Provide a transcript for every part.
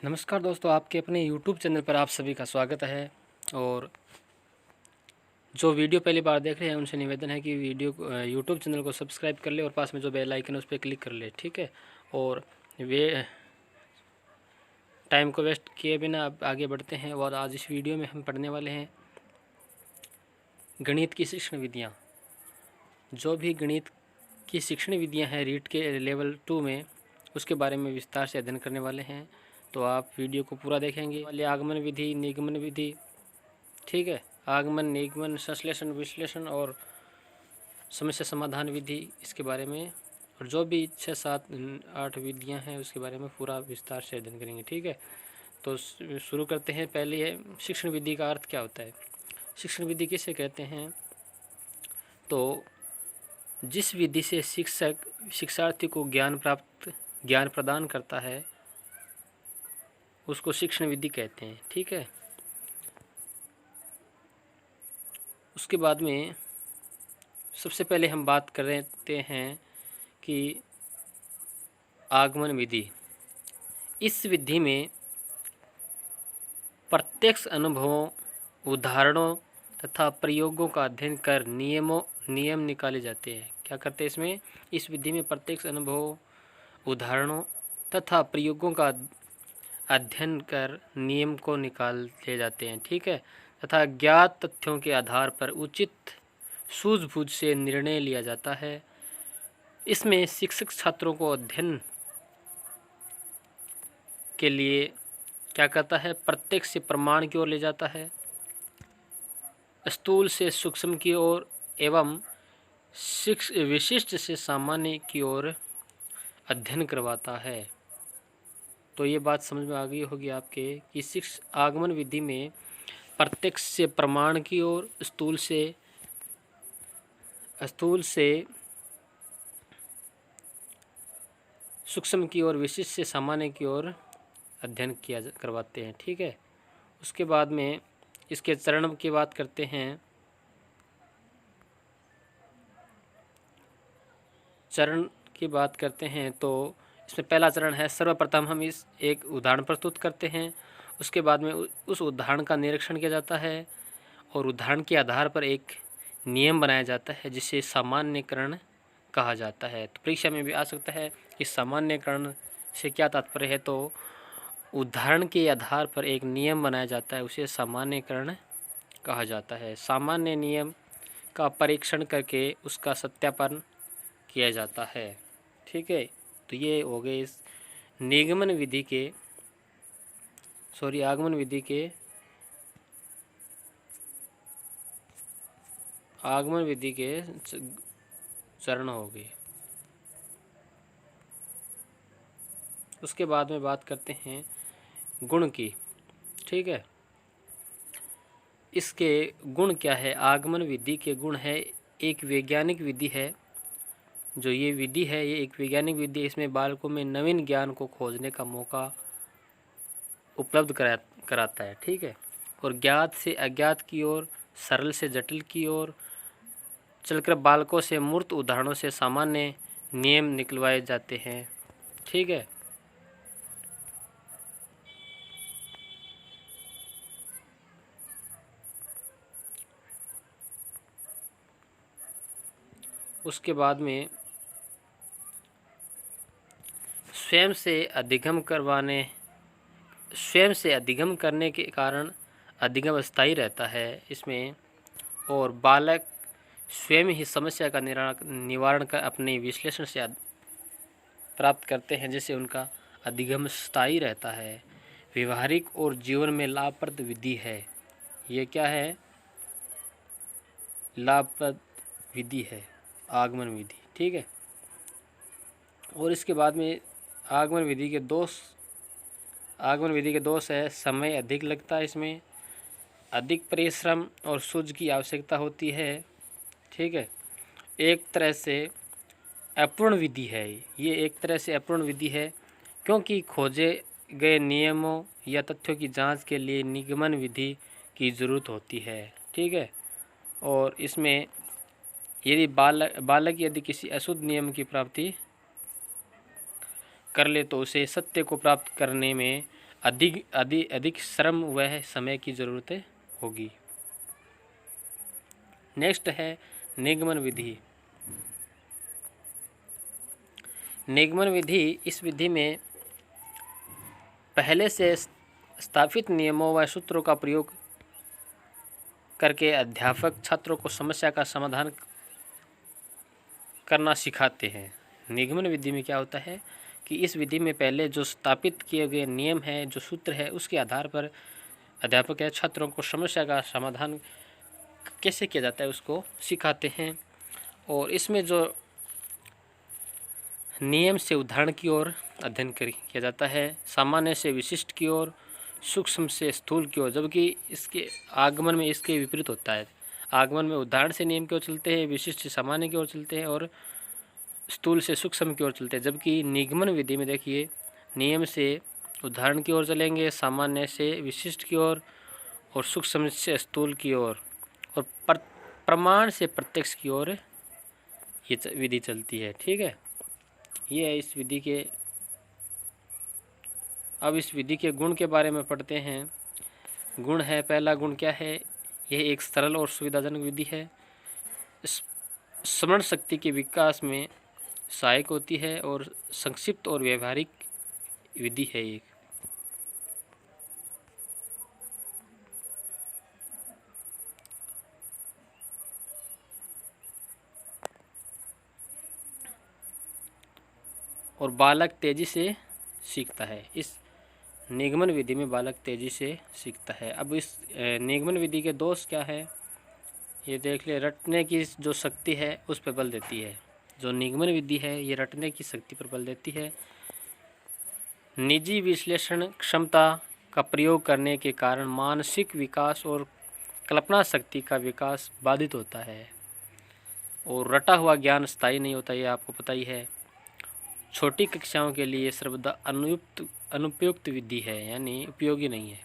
नमस्कार दोस्तों, आपके अपने YouTube चैनल पर आप सभी का स्वागत है। और जो वीडियो पहली बार देख रहे हैं उनसे निवेदन है कि वीडियो YouTube चैनल को सब्सक्राइब कर ले और पास में जो बेल आइकन है उस पर क्लिक कर ले, ठीक है। और वे टाइम को वेस्ट किए बिना अब आगे बढ़ते हैं। और आज इस वीडियो में हम पढ़ने वाले हैं गणित की शिक्षण विधियाँ। जो भी गणित की शिक्षण विधियाँ हैं रीट के लेवल 2 में, उसके बारे में विस्तार से अध्ययन करने वाले हैं। तो आप वीडियो को पूरा देखेंगे। वाले आगमन विधि, निगमन विधि, ठीक है। आगमन, निगमन, संश्लेषण, विश्लेषण और समस्या समाधान विधि, इसके बारे में। और जो भी 6, 7, 8 विधियां हैं उसके बारे में पूरा विस्तार से अध्ययन करेंगे, ठीक है। तो शुरू करते हैं। पहले है शिक्षण विधि का अर्थ क्या होता है। शिक्षण विधि किसे कहते हैं? तो जिस विधि से शिक्षक शिक्षार्थी को ज्ञान प्रदान करता है उसको शिक्षण विधि कहते हैं, ठीक है। उसके बाद में सबसे पहले हम बात करते हैं कि आगमन विधि। इस विधि में प्रत्यक्ष अनुभवों, उदाहरणों तथा प्रयोगों का अध्ययन कर नियम निकाले जाते हैं। क्या करते हैं इसमें? इस विधि में प्रत्यक्ष अनुभवों, उदाहरणों तथा प्रयोगों का अध्ययन कर नियम को निकाले जाते हैं, ठीक है। तथा ज्ञात तथ्यों के आधार पर उचित सूझबूझ से निर्णय लिया जाता है। इसमें शिक्षक छात्रों को अध्ययन के लिए क्या करता है? प्रत्यक्ष से प्रमाण की ओर ले जाता है, स्थूल से सूक्ष्म की ओर एवं विशिष्ट से सामान्य की ओर अध्ययन करवाता है। तो ये बात समझ में आ गई होगी आपके कि आगमन विधि में प्रत्यक्ष से प्रमाण की ओर, स्थूल से सूक्ष्म की ओर, विशिष्ट से सामान्य की ओर अध्ययन करवाते हैं, ठीक है। उसके बाद में इसके चरण की बात करते हैं। चरण की बात करते हैं तो इसमें पहला चरण है, सर्वप्रथम हम इस एक उदाहरण प्रस्तुत करते हैं। उसके बाद में उस उदाहरण का निरीक्षण किया जाता है और उदाहरण के आधार पर एक नियम बनाया जाता है जिसे सामान्यकरण कहा जाता है। तो परीक्षा में भी आ सकता है कि सामान्यकरण से क्या तात्पर्य है। तो उदाहरण के आधार पर एक नियम बनाया जाता है, उसे सामान्यकरण कहा जाता है। सामान्य नियम का परीक्षण करके उसका सत्यापन किया जाता है, ठीक है। तो ये हो गए इस आगमन विधि के चरण हो गए। उसके बाद में बात करते हैं गुण की, ठीक है। इसके गुण क्या है? आगमन विधि के गुण है, एक वैज्ञानिक विधि है। जो ये विधि है ये एक वैज्ञानिक विधि है। इसमें बालकों में नवीन ज्ञान को खोजने का मौका उपलब्ध कराता है, ठीक है। और ज्ञात से अज्ञात की ओर, सरल से जटिल की ओर चलकर बालकों से मूर्त उदाहरणों से सामान्य नियम निकलवाए जाते हैं, ठीक है। उसके बाद में स्वयं से अधिगम करने के कारण अधिगम स्थायी रहता है इसमें। और बालक स्वयं ही समस्या का निवारण कर अपने विश्लेषण से प्राप्त करते हैं, जिससे उनका अधिगम स्थायी रहता है। व्यवहारिक और जीवन में लाभप्रद विधि है। ये क्या है? लाभप्रद विधि है आगमन विधि, ठीक है। और इसके बाद में आगमन विधि के दोष है, समय अधिक लगता है इसमें, अधिक परिश्रम और सूझ की आवश्यकता होती है, ठीक है। एक तरह से अपूर्ण विधि है ये, एक तरह से अपूर्ण विधि है क्योंकि खोजे गए नियमों या तथ्यों की जांच के लिए निगमन विधि की ज़रूरत होती है, ठीक है। और इसमें यदि बालक यदि किसी अशुद्ध नियम की प्राप्ति कर ले तो उसे सत्य को प्राप्त करने में अधिक श्रम व समय की ज़रूरत होगी। नेक्स्ट है निगमन विधि। निगमन विधि, इस विधि में पहले से स्थापित नियमों व सूत्रों का प्रयोग करके अध्यापक छात्रों को समस्या का समाधान करना सिखाते हैं। निगमन विधि में क्या होता है कि इस विधि में पहले जो स्थापित किए गए नियम हैं, जो सूत्र है, उसके आधार पर अध्यापक या छात्रों को समस्या का समाधान कैसे किया जाता है उसको सिखाते हैं। और इसमें जो नियम से उदाहरण की ओर अध्ययन किया जाता है, सामान्य से विशिष्ट की ओर, सूक्ष्म से स्थूल की ओर, जबकि इसके आगमन में इसके विपरीत होता है। आगमन में उदाहरण से नियम की ओर चलते हैं, विशिष्ट से सामान्य की ओर चलते हैं और स्थूल से सूक्ष्म की ओर चलते हैं। जबकि निगमन विधि में देखिए, नियम से उदाहरण की ओर चलेंगे, सामान्य से विशिष्ट की ओर और सूक्ष्म से स्थूल की ओर और प्रमाण से प्रत्यक्ष की ओर ये विधि चलती है। ठीक है, ये है इस विधि के। अब इस विधि के गुण के बारे में पढ़ते हैं। गुण है, पहला गुण क्या है, यह एक सरल और सुविधाजनक विधि है। स्मरण शक्ति के विकास में सहायक होती है और संक्षिप्त और व्यवहारिक विधि है एक। और बालक तेजी से सीखता है। इस निगमन विधि में बालक तेजी से सीखता है। अब इस निगमन विधि के दोष क्या है, ये देख ले। रटने की जो शक्ति है उस पर बल देती है। जो निगमन विधि है ये रटने की शक्ति पर बल देती है। निजी विश्लेषण क्षमता का प्रयोग करने के कारण मानसिक विकास और कल्पना शक्ति का विकास बाधित होता है। और रटा हुआ ज्ञान स्थायी नहीं होता, ये आपको पता ही है। छोटी कक्षाओं के लिए सर्वदा अनुपयुक्त विधि है, यानी उपयोगी नहीं है।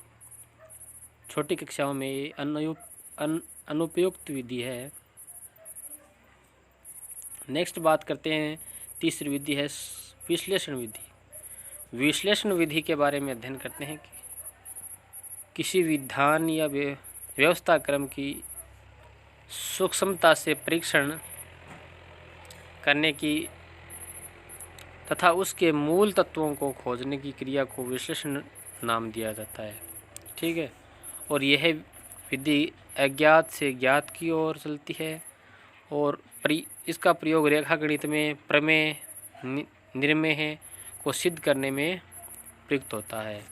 छोटी कक्षाओं में ये अनुपयुक्त विधि है। नेक्स्ट बात करते हैं, तीसरी विधि है विश्लेषण विधि। विश्लेषण विधि के बारे में अध्ययन करते हैं कि किसी विधान या व्यवस्था क्रम की सूक्ष्मता से परीक्षण करने की तथा उसके मूल तत्वों को खोजने की क्रिया को विश्लेषण नाम दिया जाता है। ठीक है, और यह विधि अज्ञात से ज्ञात की ओर चलती है और इसका प्रयोग रेखागणित में प्रमेय निर्मेय को सिद्ध करने में प्रयुक्त होता है।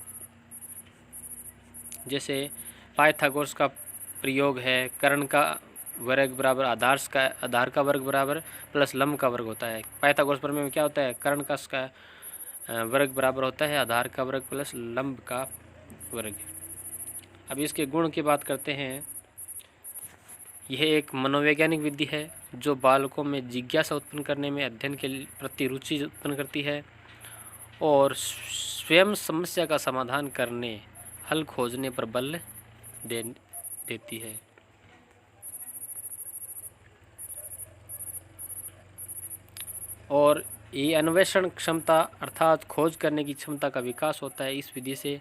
जैसे पाइथागोरस का प्रयोग है, कर्ण का वर्ग बराबर आधार का वर्ग बराबर प्लस लंब का वर्ग होता है। पाइथागोरस प्रमेय में क्या होता है, कर्ण का वर्ग बराबर होता है आधार का वर्ग प्लस लंब का वर्ग। अब इसके गुण की बात करते हैं। यह एक मनोवैज्ञानिक विधि है जो बालकों में जिज्ञासा उत्पन्न करने में, अध्ययन के प्रति रुचि उत्पन्न करती है और स्वयं समस्या का समाधान करने, हल खोजने पर बल देती है। और ये अन्वेषण क्षमता अर्थात खोज करने की क्षमता का विकास होता है। इस विधि से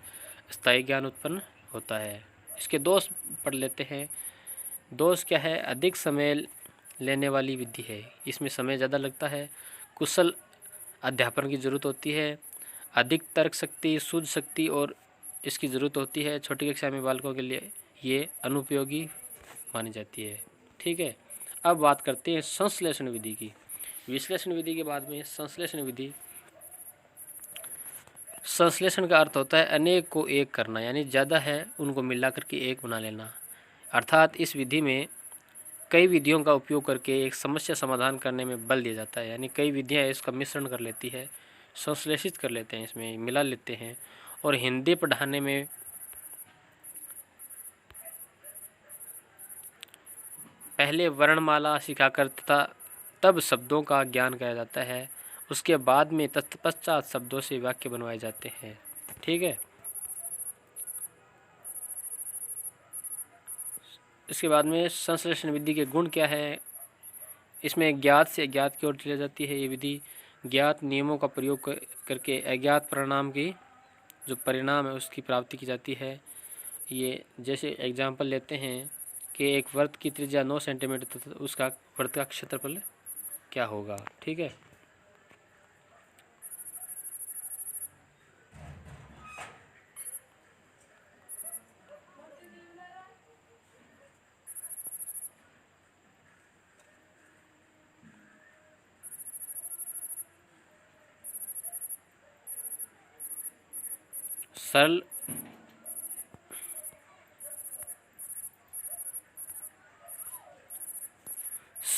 स्थायी ज्ञान उत्पन्न होता है। इसके दोष पढ़ लेते हैं। दोष क्या है, अधिक समय लेने वाली विधि है, इसमें समय ज़्यादा लगता है, कुशल अध्यापन की ज़रूरत होती है, अधिक तर्क शक्ति, सूझ शक्ति और इसकी ज़रूरत होती है। छोटी कक्षा में बालकों के लिए ये अनुपयोगी मानी जाती है। ठीक है, अब बात करते हैं संश्लेषण विधि की। विश्लेषण विधि के बाद में संश्लेषण विधि। संश्लेषण का अर्थ होता है अनेक को एक करना, यानी ज़्यादा है उनको मिला करके एक बना लेना। अर्थात इस विधि में कई विधियों का उपयोग करके एक समस्या समाधान करने में बल दिया जाता है, यानी कई विधियाँ इसका मिश्रण कर लेती है, संश्लेषित कर लेते हैं, इसमें मिला लेते हैं। और हिंदी पढ़ाने में पहले वर्णमाला सिखाकर तथा तब शब्दों का ज्ञान कराया जाता है, उसके बाद में तत्पश्चात शब्दों से वाक्य बनवाए जाते हैं। ठीक है, इसके बाद में संश्लेषण विधि के गुण क्या है। इसमें ज्ञात से अज्ञात की ओर चली जाती है। ये विधि ज्ञात नियमों का प्रयोग करके अज्ञात परिणाम की जो परिणाम है उसकी प्राप्ति की जाती है। ये जैसे एग्जांपल लेते हैं कि एक वृत्त की त्रिज्या 9 सेंटीमीटर तथा उसका वृत्त का क्षेत्रफल क्या होगा। ठीक है,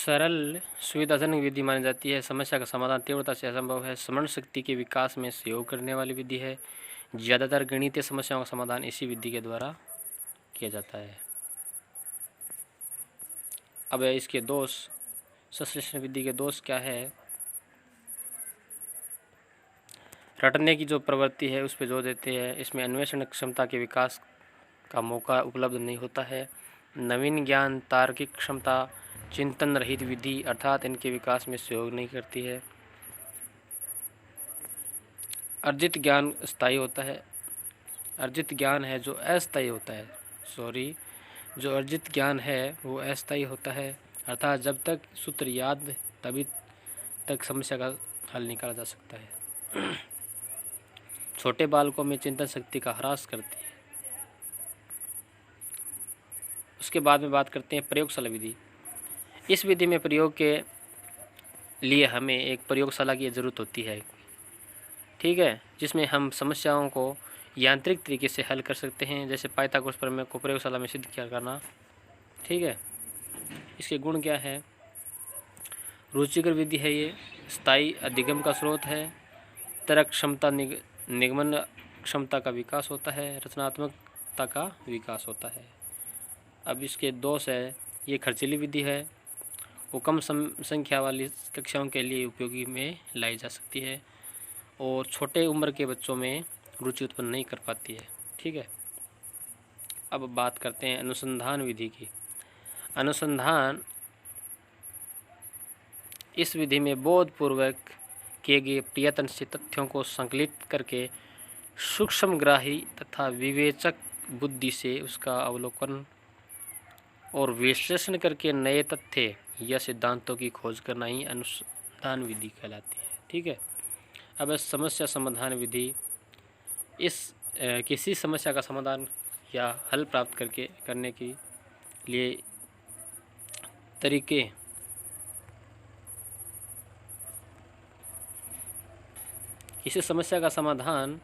सरल सुविधाजनक विधि मानी जाती है। समस्या का समाधान तीव्रता से असंभव है। स्मरण शक्ति के विकास में सहयोग करने वाली विधि है। ज़्यादातर गणितीय समस्याओं का समाधान इसी विधि के द्वारा किया जाता है। अब इसके दोष, संश्लेषण विधि के दोष क्या है? रटने की जो प्रवृत्ति है उस पर जोर देते हैं। इसमें अन्वेषण क्षमता के विकास का मौका उपलब्ध नहीं होता है। नवीन ज्ञान, तार्किक क्षमता, चिंतन रहित विधि अर्थात इनके विकास में सहयोग नहीं करती है। अर्जित ज्ञान स्थायी होता है। अर्जित ज्ञान है जो अस्थायी होता है, जो अर्जित ज्ञान है वो अस्थायी होता है, अर्थात जब तक सूत्र याद तभी तक समस्या का हल निकाला जा सकता है। छोटे बालकों में चिंतन शक्ति का ह्रास करती है। उसके बाद में बात करते हैं प्रयोगशाला विधि। इस विधि में प्रयोग के लिए हमें एक प्रयोगशाला की ज़रूरत होती है। ठीक है, जिसमें हम समस्याओं को यांत्रिक तरीके से हल कर सकते हैं, जैसे पाइथागोरस प्रमेय को प्रयोगशाला में सिद्ध किया करना। ठीक है, इसके गुण क्या है? रुचिकर विधि है ये, स्थायी अधिगम का स्रोत है, तर्क क्षमता निगमन क्षमता का विकास होता है, रचनात्मकता का विकास होता है। अब इसके दोष है, ये खर्चीली विधि है, वो कम संख्या वाली कक्षाओं के लिए उपयोगी में लाई जा सकती है और छोटे उम्र के बच्चों में रुचि उत्पन्न नहीं कर पाती है। ठीक है, अब बात करते हैं अनुसंधान विधि की। अनुसंधान इस विधि में बोधपूर्वक किए गए प्रयत्न से तथ्यों को संकलित करके सूक्ष्मग्राही तथा विवेचक बुद्धि से उसका अवलोकन और विश्लेषण करके नए तथ्य या सिद्धांतों की खोज करना ही अनुसंधान विधि कहलाती है। ठीक है, अब समस्या समाधान विधि, किसी समस्या का समाधान या हल प्राप्त करने के लिए तरीके किसी समस्या का समाधान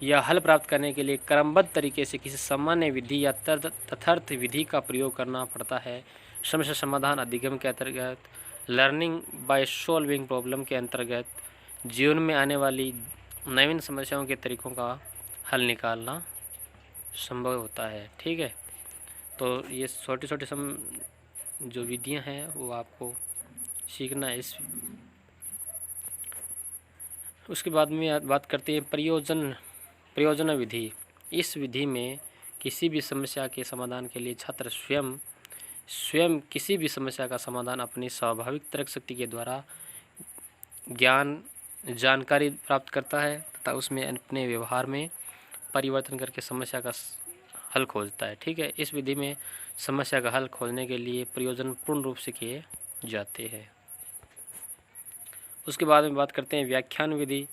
या हल प्राप्त करने के लिए क्रमबद्ध तरीके से किसी सामान्य विधि या तथार्थ विधि का प्रयोग करना पड़ता है। समस्या समाधान अधिगम के अंतर्गत, लर्निंग बाय सॉल्विंग प्रॉब्लम के अंतर्गत जीवन में आने वाली नवीन समस्याओं के तरीकों का हल निकालना संभव होता है। ठीक है, तो ये छोटी छोटी जो विधियां हैं वो आपको सीखना है। उसके बाद में बात करते हैं प्रयोजन विधि। इस विधि में किसी भी समस्या के समाधान के लिए छात्र स्वयं किसी भी समस्या का समाधान अपनी स्वाभाविक तर्क शक्ति के द्वारा जानकारी प्राप्त करता है तथा उसमें अपने व्यवहार में परिवर्तन करके समस्या का हल खोजता है। ठीक है, इस विधि में समस्या का हल खोजने के लिए प्रयोजन पूर्ण रूप से किए जाते हैं। उसके बाद में बात करते हैं व्याख्यान विधि।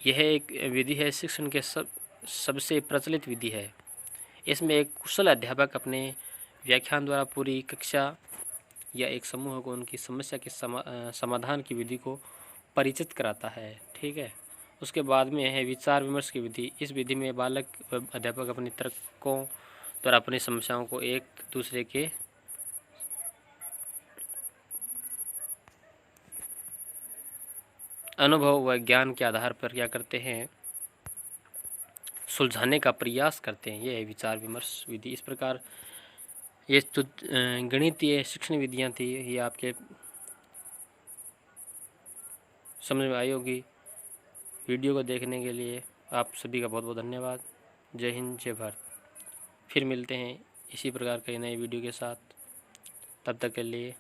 यह एक विधि है, शिक्षण के सबसे प्रचलित विधि है। इसमें एक कुशल अध्यापक अपने व्याख्यान द्वारा पूरी कक्षा या एक समूह को उनकी समस्या के समाधान की विधि को परिचित कराता है। ठीक है, उसके बाद में है विचार विमर्श की विधि। इस विधि में बालक व अध्यापक अपने तर्कों द्वारा अपनी समस्याओं को एक दूसरे के अनुभव व ज्ञान के आधार पर क्या करते हैं, सुलझाने का प्रयास करते हैं। यह है विचार विमर्श विधि। इस प्रकार ये जो गणितीय शिक्षण विधियां थी ये आपके समझ में आई होगी। वीडियो को देखने के लिए आप सभी का बहुत बहुत धन्यवाद। जय हिंद, जय भारत। फिर मिलते हैं इसी प्रकार के नए वीडियो के साथ। तब तक के लिए